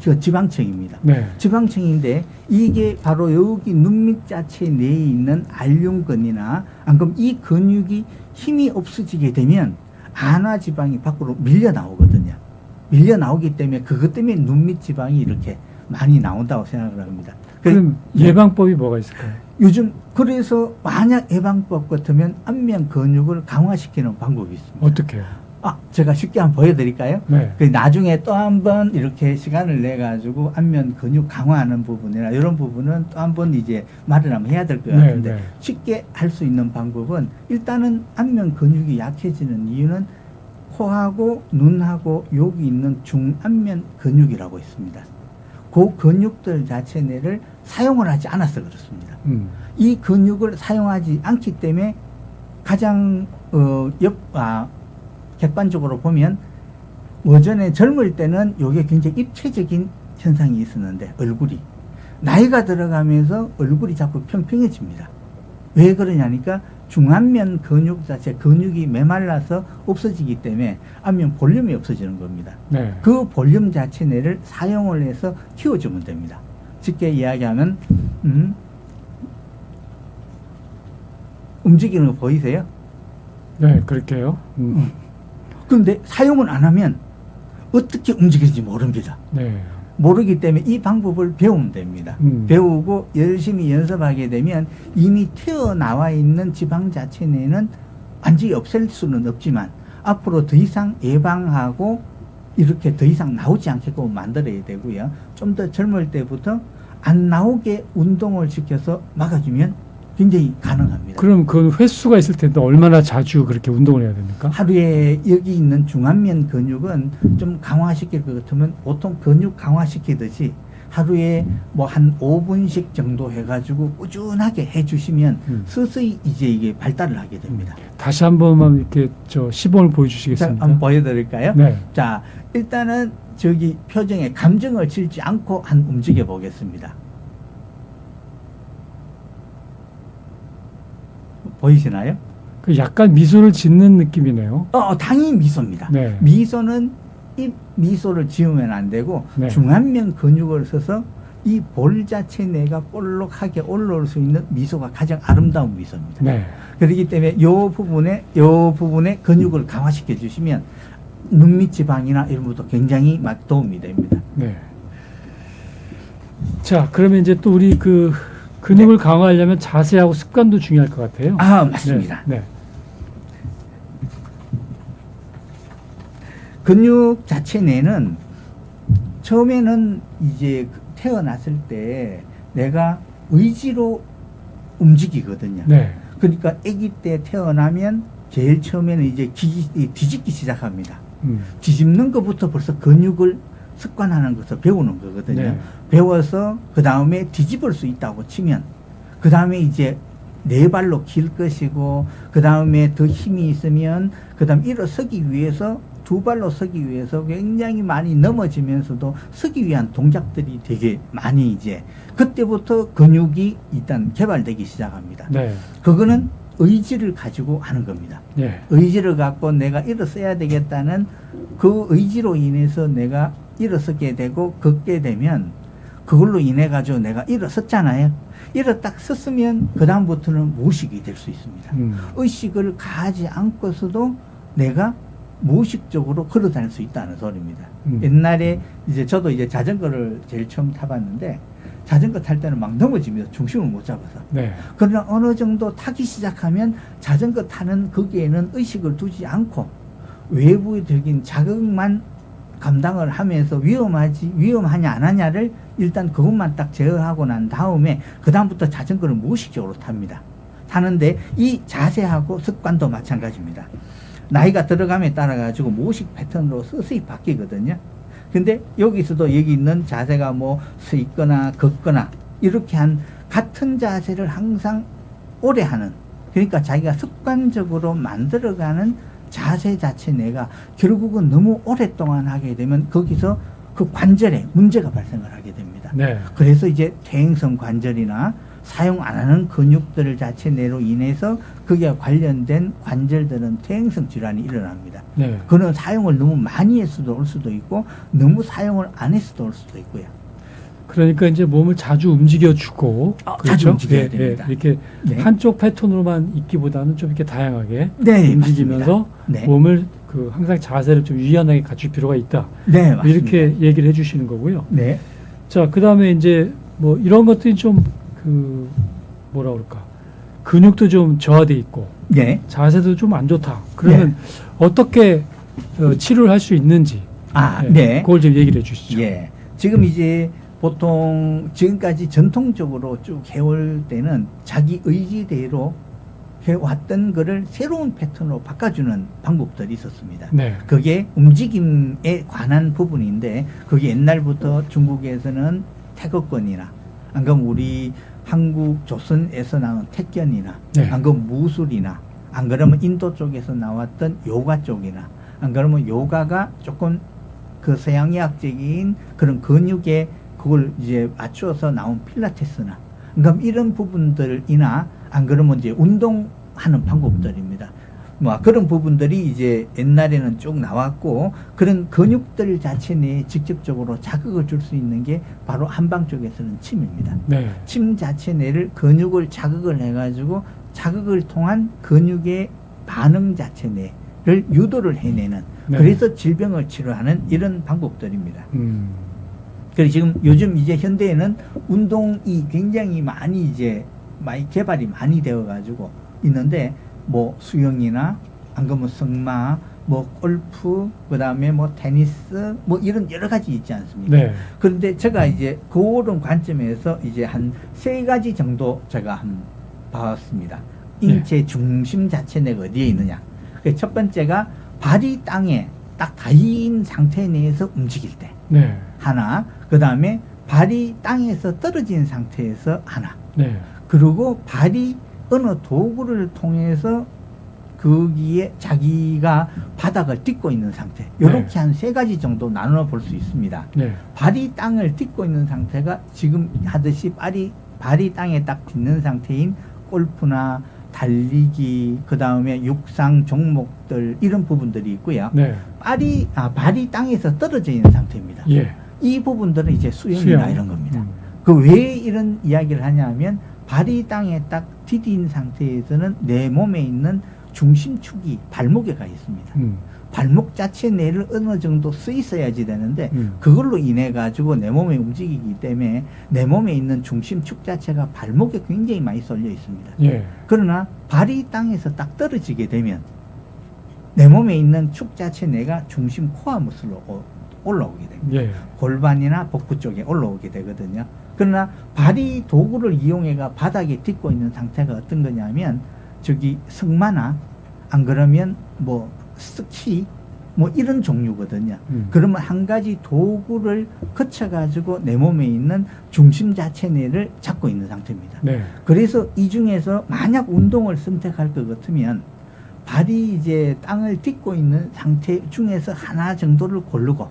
그 지방층입니다. 네. 지방층인데 이게 바로 여기 눈 밑 자체 내에 있는 알륜근이나 안금 이 근육이 힘이 없어지게 되면 안화 지방이 밖으로 밀려 나오거든요. 밀려 나오기 때문에 그것 때문에 눈 밑 지방이 이렇게 많이 나온다고 생각을 합니다. 그럼 예방법이 뭐가 있을까요? 요즘 그래서 만약 예방법 같으면 안면 근육을 강화시키는 방법이 있습니다. 어떻게요? 제가 쉽게 한번 보여드릴까요? 네. 나중에 또 한번 이렇게 시간을 내 가지고 안면 근육 강화하는 부분이나 이런 부분은 또 한번 이제 말을 한번 해야 될 것 같은데 네. 쉽게 할 수 있는 방법은 일단은 안면 근육이 약해지는 이유는 코하고 눈하고 여기 있는 중안면 근육이라고 있습니다. 그 근육들 자체를 사용을 하지 않아서 그렇습니다. 이 근육을 사용하지 않기 때문에 가장 객관적으로 보면 오전에 젊을 때는 이게 굉장히 입체적인 현상이 있었는데 얼굴이 나이가 들어가면서 얼굴이 자꾸 평평해집니다. 왜 그러냐니까 중안면 근육 자체 근육이 메말라서 없어지기 때문에 안면 볼륨이 없어지는 겁니다. 네. 그 볼륨 자체를 사용을 해서 키워주면 됩니다. 쉽게 이야기하면 움직이는 거 보이세요? 네, 그렇게요. 그런데 사용을 안 하면 어떻게 움직이는지 모릅니다. 네. 모르기 때문에 이 방법을 배우면 됩니다. 배우고 열심히 연습하게 되면 이미 튀어나와 있는 지방 자체 내는 완전히 없앨 수는 없지만 앞으로 더 이상 예방하고 이렇게 더 이상 나오지 않게끔 만들어야 되고요. 좀 더 젊을 때부터 안 나오게 운동을 시켜서 막아주면 굉장히 가능합니다. 그럼 그 횟수가 있을 텐데 얼마나 자주 그렇게 운동을 해야 됩니까? 하루에 여기 있는 중안면 근육은 좀 강화시킬 것 같으면 보통 근육 강화시키듯이 하루에 뭐 한 5분씩 정도 해가지고 꾸준하게 해주시면 서서히 이제 이게 발달을 하게 됩니다. 다시 한 번만 이렇게 시범을 자, 보여주시겠습니까? 한번 보여드릴까요? 네. 자, 일단은 저기 표정에 감정을 실지 않고 한 움직여 보겠습니다. 보이시나요? 그 약간 미소를 짓는 느낌이네요. 당연히 미소입니다. 네. 미소는 입 미소를 지으면 안 되고 네. 중안면 근육을 써서 이 볼 자체 내가 볼록하게 올라올 수 있는 미소가 가장 아름다운 미소입니다. 네. 그렇기 때문에 요 부분에 근육을 강화시켜 주시면 눈밑 지방이나 이런 것도 굉장히 막 도움이 됩니다. 네. 자, 그러면 이제 또 우리 그 근육을 강화하려면 자세하고 습관도 중요할 것 같아요. 맞습니다. 네. 네. 근육 자체 내는 처음에는 이제 태어났을 때 내가 의지로 움직이거든요. 네. 그러니까 아기 때 태어나면 제일 처음에는 이제 뒤집기 시작합니다. 뒤집는 것부터 벌써 근육을 습관하는 것을 배우는 거거든요. 네. 배워서 그 다음에 뒤집을 수 있다고 치면 그 다음에 이제 네 발로 길 것이고 그 다음에 더 힘이 있으면 그 다음 일어서기 위해서 두 발로 서기 위해서 굉장히 많이 넘어지면서도 서기 위한 동작들이 되게 많이 이제 그때부터 근육이 일단 개발되기 시작합니다. 네. 그거는 의지를 가지고 하는 겁니다. 네. 의지를 갖고 내가 일어서야 되겠다는 그 의지로 인해서 내가 일어서게 되고 걷게 되면 그걸로 인해 가지고 내가 일어섰잖아요. 딱 섰으면 그 다음부터는 무의식이 될 수 있습니다. 의식을 가하지 않고서도 내가 무의식적으로 걸어 다닐 수 있다는 소리입니다. 옛날에 이제 저도 이제 자전거를 제일 처음 타봤는데 자전거 탈 때는 막 넘어집니다. 중심을 못 잡아서. 네. 그러나 어느 정도 타기 시작하면 자전거 타는 거기에는 의식을 두지 않고 외부적인 자극만 감당을 하면서 위험하냐 안 하냐를 일단 그것만 딱 제어하고 난 다음에 그 다음부터 자전거를 무의식적으로 탑니다. 타는데 이 자세하고 습관도 마찬가지입니다. 나이가 들어감에 따라 가지고 무의식 패턴으로 서서히 바뀌거든요. 근데 여기서도 여기 있는 자세가 뭐 서 있거나 걷거나 이렇게 한 같은 자세를 항상 오래 하는, 그러니까 자기가 습관적으로 만들어가는 자세 자체 내가 결국은 너무 오랫동안 하게 되면 거기서 그 관절에 문제가 발생을 하게 됩니다. 네. 그래서 이제 퇴행성 관절이나 사용 안 하는 근육들 자체 내로 인해서 거기에 관련된 관절들은 퇴행성 질환이 일어납니다. 네. 그는 사용을 너무 많이 했어도 올 수도 있고 너무 사용을 안 했어도 올 수도 있고요. 그러니까 이제 몸을 자주 움직여주고 자주 움직여야 네, 됩니다. 네. 이렇게 네. 한쪽 패턴으로만 있기보다는 좀 이렇게 다양하게 네, 움직이면서 네. 몸을 그 항상 자세를 좀 유연하게 갖출 필요가 있다. 네, 맞습니다. 이렇게 얘기를 해주시는 거고요. 네. 자, 그 다음에 이제 뭐 이런 것들이 좀 그 뭐라 그럴까, 근육도 좀 저하돼 있고 네. 자세도 좀 안 좋다. 그러면 어떻게 치료를 할 수 있는지 네. 그걸 좀 얘기를 해주시죠. 예. 지금 이제 보통 지금까지 전통적으로 쭉 해올 때는 자기 의지대로 해왔던 거를 새로운 패턴으로 바꿔주는 방법들이 있었습니다. 네. 그게 움직임에 관한 부분인데 그게 옛날부터 중국에서는 태극권이나 안 그러면 우리 한국 조선에서 나온 택견이나 네. 안 그러면 무술이나 안 그러면 인도 쪽에서 나왔던 요가 쪽이나 안 그러면 요가가 조금 그 서양의학적인 그런 근육에 그걸 이제 맞추어서 나온 필라테스나 그럼 이런 부분들이나 안 그러면 이제 운동하는 방법들입니다. 뭐 그런 부분들이 이제 옛날에는 쭉 나왔고 그런 근육들 자체 내에 직접적으로 자극을 줄 수 있는 게 바로 한방 쪽에서는 침입니다. 네. 침 자체 내를 근육을 자극을 해가지고 자극을 통한 근육의 반응 자체 내를 유도를 해내는 네. 그래서 질병을 치료하는 이런 방법들입니다. 그래서 지금 요즘 이제 현대에는 운동이 굉장히 많이 이제 많이 개발이 많이 되어가지고 있는데 뭐 수영이나 안 그러면 승마, 뭐 골프, 그 다음에 뭐 테니스, 뭐 이런 여러 가지 있지 않습니까? 네. 그런데 제가 이제 그런 관점에서 이제 한 3가지 정도 제가 한번 봐왔습니다. 인체 중심 자체 내가 어디에 있느냐. 그 첫 번째가 발이 땅에 딱 닿인 상태 내에서 움직일 때 네. 하나, 그 다음에 발이 땅에서 떨어진 상태에서 하나, 네. 그리고 발이 어느 도구를 통해서 거기에 자기가 바닥을 딛고 있는 상태. 이렇게 네. 한 3가지 정도 나눠 볼 수 있습니다. 네. 발이 땅을 딛고 있는 상태가 지금 하듯이 발이 땅에 딱 딛는 상태인 골프나 달리기, 그 다음에 육상 종목들 이런 부분들이 있고요. 네. 발이 땅에서 떨어져 있는 상태입니다. 예. 이 부분들은 이제 수영이나 수영. 이런 겁니다. 음. 그 왜 이런 이야기를 하냐면 발이 땅에 딱 디딘 상태에서는 내 몸에 있는 중심축이 발목에 가 있습니다. 발목 자체 내를 어느 정도 써 있어야지 되는데 그걸로 인해 가지고 내 몸에 움직이기 때문에 내 몸에 있는 중심축 자체가 발목에 굉장히 많이 쏠려 있습니다. 예. 그러나 발이 땅에서 딱 떨어지게 되면 내 몸에 있는 축 자체 내가 중심 코어 무슬로 올라오게 됩니다. 예. 골반이나 복부 쪽에 올라오게 되거든요. 그러나 발이 도구를 이용해가 바닥에 딛고 있는 상태가 어떤 거냐면 저기 승마나 안 그러면 뭐 스키 뭐 이런 종류거든요. 그러면 한 가지 도구를 거쳐가지고 내 몸에 있는 중심 자체 내를 잡고 있는 상태입니다. 네. 그래서 이 중에서 만약 운동을 선택할 것 같으면 발이 이제 땅을 딛고 있는 상태 중에서 하나 정도를 고르고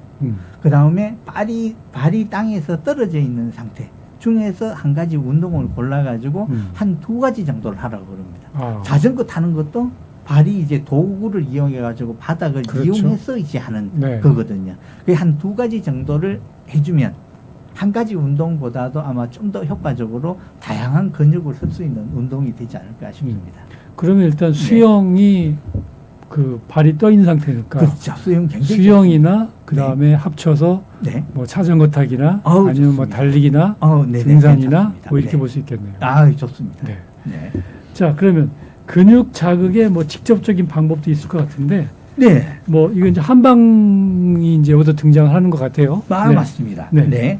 그 다음에 발이 땅에서 떨어져 있는 상태 중에서 한 가지 운동을 골라가지고 한 2가지 정도를 하라고 그럽니다. 아. 자전거 타는 것도 발이 이제 도구를 이용해가지고 바닥을 그렇죠. 이용해서 이제 하는 네. 거거든요. 그 한 2가지 정도를 해주면 한 가지 운동보다도 아마 좀 더 효과적으로 다양한 근육을 쓸 수 있는 운동이 되지 않을까 싶습니다. 그러면 일단 수영이 그 발이 떠 있는 상태니까 그렇죠. 수영 굉장히 수영이나 그 다음에 합쳐서 네. 뭐 자전거 타기나 어우, 아니면 뭐 좋습니다. 달리기나 네네, 등산이나 괜찮습니다. 뭐 이렇게 네. 볼 수 있겠네요. 아, 좋습니다. 네. 네. 자, 그러면 근육 자극의 뭐 직접적인 방법도 있을 것 같은데 네. 뭐 이건 이제 한방이 이제 여기서 등장하는 것 같아요. 네. 맞습니다. 네. 네.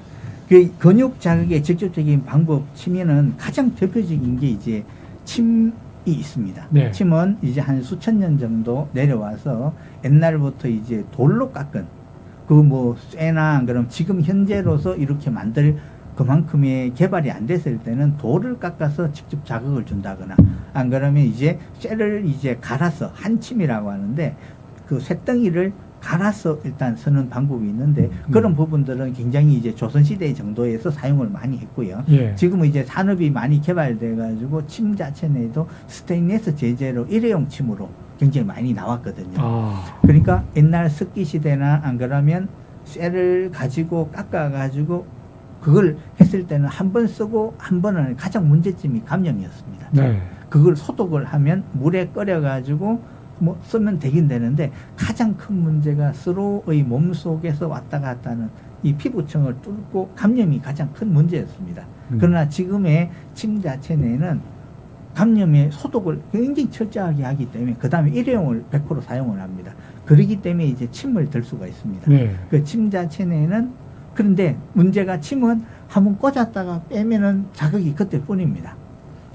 그 근육 자극의 직접적인 방법 치면은 가장 대표적인 게 이제 침이 있습니다. 네. 침은 이제 한 수천 년 정도 내려와서 옛날부터 이제 돌로 깎은 그 뭐 쇠나 그럼 지금 현재로서 이렇게 만들 그만큼의 개발이 안 됐을 때는 돌을 깎아서 직접 자극을 준다거나 안 그러면 이제 쇠를 이제 갈아서 한침이라고 하는데 그 쇳덩이를 갈아서 일단 쓰는 방법이 있는데 그런 부분들은 굉장히 이제 조선시대 정도에서 사용을 많이 했고요. 예. 지금은 이제 산업이 많이 개발돼 가지고 침 자체 내에도 스테인리스 제재로 일회용 침으로 굉장히 많이 나왔거든요. 아. 그러니까 옛날 석기 시대나 안 그러면 쇠를 가지고 깎아 가지고 그걸 했을 때는 한 번 쓰고 한 번은 가장 문제점이 감염이었습니다. 네. 그걸 소독을 하면 물에 끓여 가지고 뭐 쓰면 되긴 되는데 가장 큰 문제가 서로의 몸 속에서 왔다 갔다 하는 이 피부층을 뚫고 감염이 가장 큰 문제였습니다. 그러나 지금의 침 자체 내에는 감염의 소독을 굉장히 철저하게 하기 때문에 그 다음에 일회용을 100% 사용을 합니다. 그렇기 때문에 이제 침을 들 수가 있습니다. 네. 그 침 자체 내에는 그런데 문제가 침은 한번 꽂았다가 빼면은 자극이 그때뿐입니다.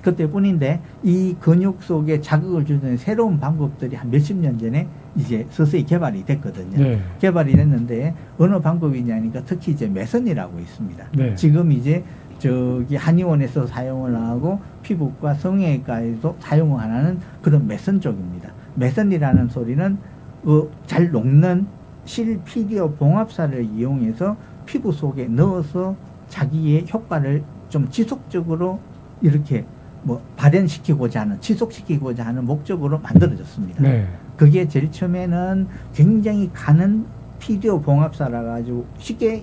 그때뿐인데 이 근육 속에 자극을 주는 새로운 방법들이 한 몇십 년 전에 이제 서서히 개발이 됐거든요. 네. 개발이 됐는데 어느 방법이냐니까 특히 이제 매선이라고 있습니다. 네. 지금 이제 저기 한의원에서 사용을 하고 피부과 성형외과에도 사용을 하는 그런 매선 쪽입니다. 매선이라는 소리는 잘 녹는 실피디오 봉합사를 이용해서 피부 속에 넣어서 자기의 효과를 좀 지속적으로 이렇게 뭐 발현시키고자 하는, 지속시키고자 하는 목적으로 만들어졌습니다. 네. 그게 제일 처음에는 굉장히 가는 피디오 봉합사라 가지고 쉽게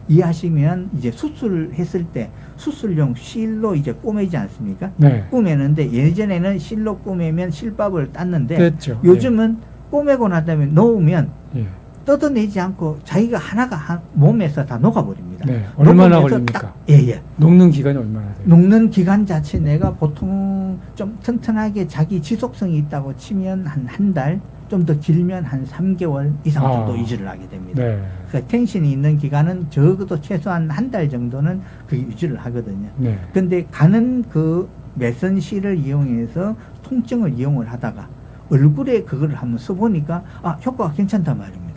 이해하시면 이제 수술했을 때 수술용 실로 이제 꼬매지 않습니까? 네. 꼬매는데 예전에는 실로 꼬매면 실밥을 땄는데 됐죠. 요즘은 꼬매고 난 다음에 놓으면 예. 뜯어내지 않고 자기가 하나가 몸에서 다 녹아버립니다. 네. 얼마나 녹으면서 걸립니까? 딱, 예. 녹는 기간이 얼마나 돼요? 녹는 기간 자체 내가 보통 좀 튼튼하게 자기 지속성이 있다고 치면 한 달, 좀 더 길면 한 3개월 이상 정도 유지를 하게 됩니다. 네. 그러니까 텐션이 있는 기간은 적어도 최소한 한 달 정도는 그게 유지를 하거든요. 네. 근데 가는 그 매선실을 이용해서 통증을 이용을 하다가 얼굴에 그걸 한번 써보니까 효과가 괜찮단 말입니다.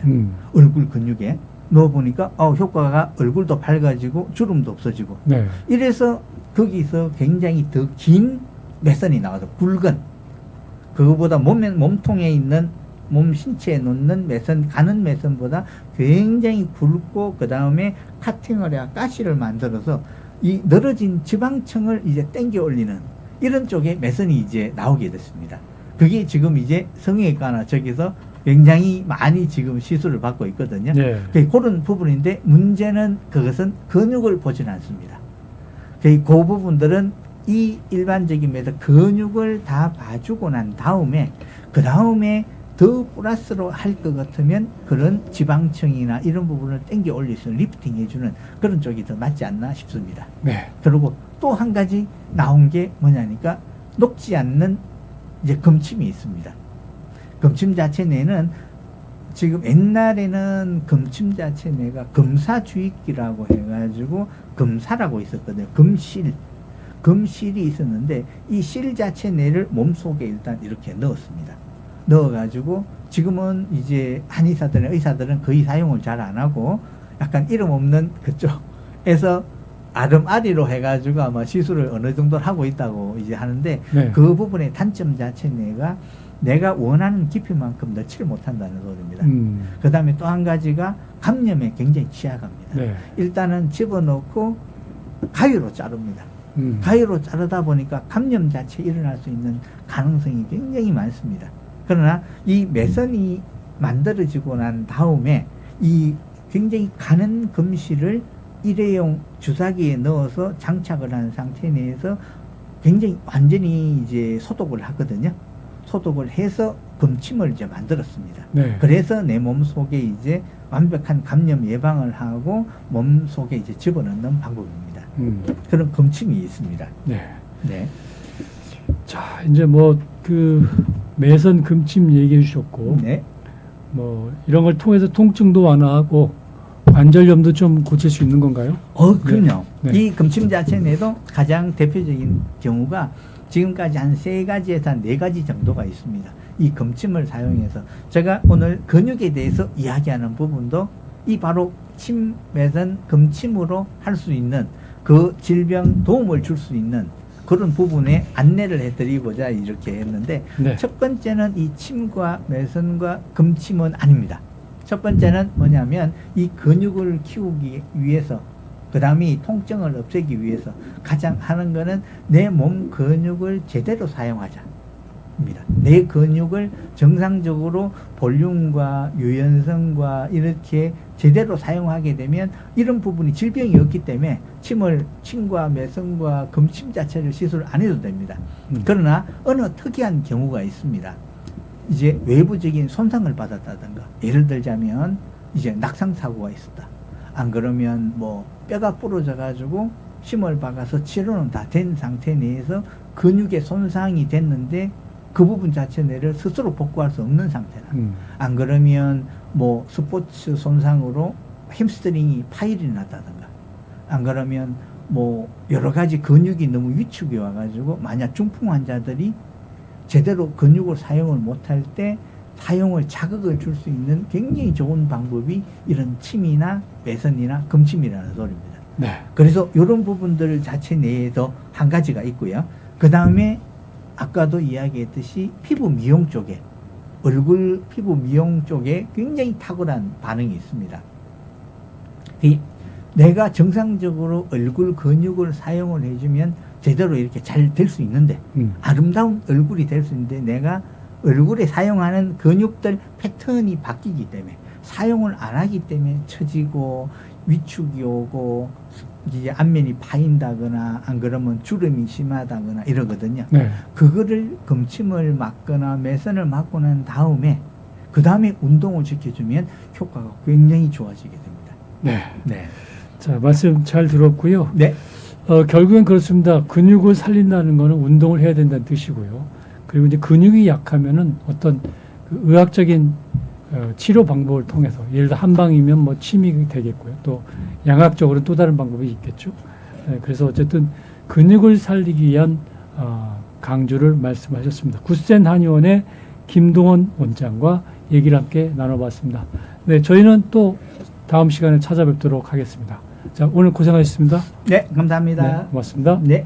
얼굴 근육에 넣어보니까 효과가 얼굴도 밝아지고 주름도 없어지고 네. 이래서 거기서 굉장히 더 긴 매선이 나와서 굵은 그거보다 몸통에 있는 몸 신체에 놓는 매선, 가는 매선보다 굉장히 굵고 그 다음에 카팅을 해야 가시를 만들어서 이 늘어진 지방층을 이제 당겨 올리는 이런 쪽에 매선이 이제 나오게 됐습니다. 그게 지금 이제 성형외과나 저기서 굉장히 많이 지금 시술을 받고 있거든요. 네. 그런 부분인데 문제는 그것은 근육을 보진 않습니다. 그 부분들은 이 일반적인 매선 근육을 다 봐주고 난 다음에 그 다음에 더 플러스로 할 것 같으면 그런 지방층이나 이런 부분을 당겨 올릴 수 있는 리프팅 해주는 그런 쪽이 더 맞지 않나 싶습니다. 네. 그리고 또 한 가지 나온 게 뭐냐니까 녹지 않는 이제 금침이 있습니다. 금침 자체 내는 지금 옛날에는 금침 자체 내가 금사주입기라고 해가지고 금사라고 있었거든요. 금실이 있었는데 이 실 자체 내를 몸속에 일단 이렇게 넣었습니다. 넣어가지고 지금은 이제 의사들은 거의 사용을 잘 안 하고 약간 이름 없는 그쪽에서 아름아리로 해가지고 아마 시술을 어느 정도 하고 있다고 이제 하는데 네. 그 부분의 단점 자체 내가 원하는 깊이만큼 넣지를 못한다는 소리입니다. 그 다음에 또 한 가지가 감염에 굉장히 취약합니다. 네. 일단은 집어넣고 가위로 자릅니다. 가위로 자르다 보니까 감염 자체 일어날 수 있는 가능성이 굉장히 많습니다. 그러나 이 매선이 만들어지고 난 다음에 이 굉장히 가는 금실을 일회용 주사기에 넣어서 장착을 한 상태 내에서 굉장히 완전히 이제 소독을 하거든요. 소독을 해서 금침을 이제 만들었습니다. 네. 그래서 내 몸 속에 이제 완벽한 감염 예방을 하고 몸 속에 이제 집어넣는 방법입니다. 그런 금침이 있습니다. 네. 네. 자, 이제 뭐 그 매선 금침 얘기해 주셨고, 네. 뭐 이런 걸 통해서 통증도 완화하고 관절염도 좀 고칠 수 있는 건가요? 그럼요. 네. 이 금침 자체 내도 가장 대표적인 경우가 지금까지 한 3가지에서 한 4가지 정도가 있습니다. 이 금침을 사용해서 제가 오늘 근육에 대해서 이야기하는 부분도 이 바로 매선 금침으로 할 수 있는 그 질병 도움을 줄 수 있는 그런 부분에 안내를 해드리고자 이렇게 했는데 네. 첫 번째는 이 침과 매선과 금침은 아닙니다. 첫 번째는 뭐냐면 이 근육을 키우기 위해서 그 다음에 이 통증을 없애기 위해서 가장 하는 거는 내 몸 근육을 제대로 사용하자 입니다. 내 근육을 정상적으로 볼륨과 유연성과 이렇게 제대로 사용하게 되면 이런 부분이 질병이 없기 때문에 침과 매선과 금침 자체를 시술 안 해도 됩니다. 그러나 어느 특이한 경우가 있습니다. 이제 외부적인 손상을 받았다든가 예를 들자면 이제 낙상 사고가 있었다. 안 그러면 뭐 뼈가 부러져 가지고 심을 박아서 치료는 다 된 상태 내에서 근육에 손상이 됐는데 그 부분 자체를 스스로 복구할 수 없는 상태라. 안 그러면 뭐 스포츠 손상으로 햄스트링이 파열이 났다든가 안 그러면 뭐 여러 가지 근육이 너무 위축이 와가지고 만약 중풍 환자들이 제대로 근육을 사용을 못할 때 사용을 자극을 줄 수 있는 굉장히 좋은 방법이 이런 침이나 매선이나 금침이라는 소리입니다. 네. 그래서 이런 부분들 자체 내에도 한 가지가 있고요. 그 다음에 아까도 이야기했듯이 피부 미용 쪽에 얼굴 피부 미용 쪽에 굉장히 탁월한 반응이 있습니다. 내가 정상적으로 얼굴 근육을 사용을 해주면 제대로 이렇게 잘 될 수 있는데 아름다운 얼굴이 될 수 있는데 내가 얼굴에 사용하는 근육들 패턴이 바뀌기 때문에 사용을 안 하기 때문에 처지고 위축이 오고 이제 안면이 파인다거나 안 그러면 주름이 심하다거나 이러거든요. 네. 그거를 금침을 맞거나 매선을 맞고 난 다음에 그 다음에 운동을 지켜주면 효과가 굉장히 좋아지게 됩니다. 네. 네. 자, 말씀 잘 들었고요. 네. 결국엔 그렇습니다. 근육을 살린다는 거는 운동을 해야 된다는 뜻이고요. 그리고 이제 근육이 약하면은 어떤 그 의학적인 치료 방법을 통해서 예를 들어 한방이면 뭐 침이 되겠고요. 또 양학적으로 또 다른 방법이 있겠죠. 네, 그래서 어쨌든 근육을 살리기 위한 강조를 말씀하셨습니다. 구센 한의원의 김동원 원장과 얘기를 함께 나눠봤습니다. 네, 저희는 또 다음 시간에 찾아뵙도록 하겠습니다. 자, 오늘 고생하셨습니다. 네, 감사합니다. 네, 고맙습니다. 네.